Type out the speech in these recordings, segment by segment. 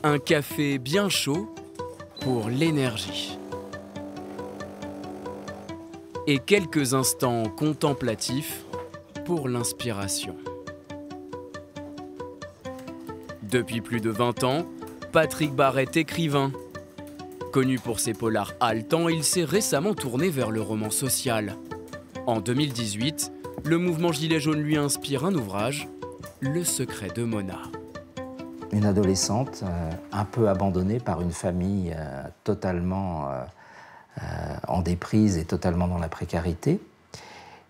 Un café bien chaud pour l'énergie. Et quelques instants contemplatifs pour l'inspiration. Depuis plus de 20 ans, Patrick Barrett est écrivain. Connu pour ses polars haletants, il s'est récemment tourné vers le roman social. En 2018, le mouvement Gilets jaunes lui inspire un ouvrage, Le secret de Mona. Une adolescente un peu abandonnée par une famille totalement en déprise et totalement dans la précarité.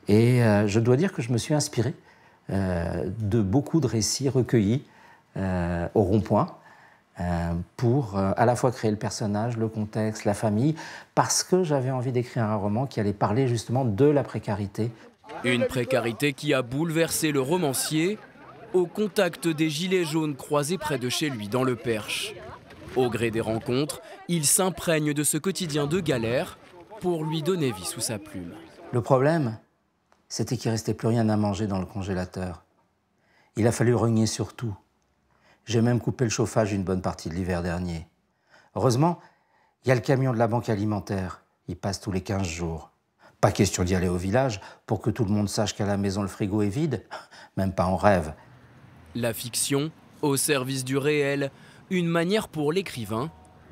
Et je dois dire que je me suis inspiré de beaucoup de récits recueillis au rond-point pour à la fois créer le personnage, le contexte, la famille, parce que j'avais envie d'écrire un roman qui allait parler justement de la précarité. Une précarité qui a bouleversé le romancier au contact des gilets jaunes croisés près de chez lui dans le Perche. Au gré des rencontres, il s'imprègne de ce quotidien de galère pour lui donner vie sous sa plume. Le problème, c'était qu'il ne restait plus rien à manger dans le congélateur. Il a fallu rogner sur tout. J'ai même coupé le chauffage une bonne partie de l'hiver dernier. Heureusement, il y a le camion de la banque alimentaire. Il passe tous les 15 jours. Pas question d'y aller au village pour que tout le monde sache qu'à la maison le frigo est vide. Même pas en rêve. La fiction, au service du réel, une manière pour l'écrivain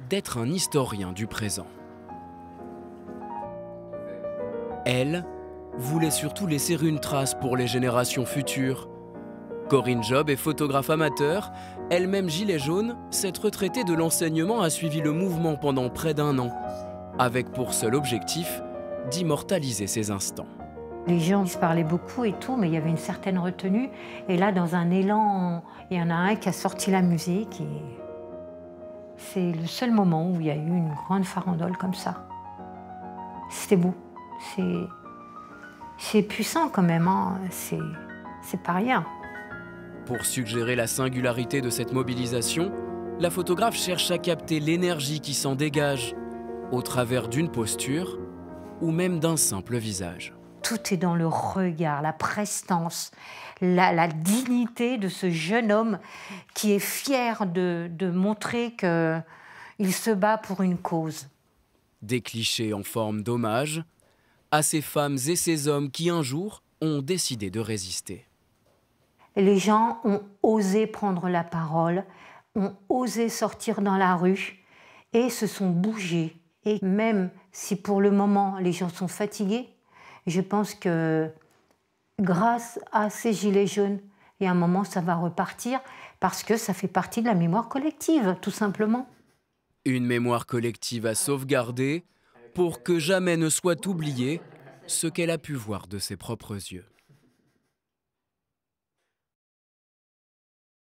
d'être un historien du présent. Elle voulait surtout laisser une trace pour les générations futures. Corinne Job est photographe amateur, elle-même gilet jaune, cette retraitée de l'enseignement a suivi le mouvement pendant près d'1 an, avec pour seul objectif d'immortaliser ces instants. Les gens se parlaient beaucoup et tout, mais il y avait une certaine retenue. Et là, dans un élan, il y en a un qui a sorti la musique. Et c'est le seul moment où il y a eu une grande farandole comme ça. C'était beau. C'est puissant quand même, hein. C'est pas rien. Pour suggérer la singularité de cette mobilisation, la photographe cherche à capter l'énergie qui s'en dégage, au travers d'une posture ou même d'un simple visage. Tout est dans le regard, la prestance, la dignité de ce jeune homme qui est fier de montrer qu'il se bat pour une cause. Des clichés en forme d'hommage à ces femmes et ces hommes qui un jour ont décidé de résister. Les gens ont osé prendre la parole, ont osé sortir dans la rue et se sont bougés. Et même si pour le moment les gens sont fatigués, je pense que grâce à ces gilets jaunes, et à un moment ça va repartir parce que ça fait partie de la mémoire collective, tout simplement. Une mémoire collective à sauvegarder pour que jamais ne soit oublié ce qu'elle a pu voir de ses propres yeux.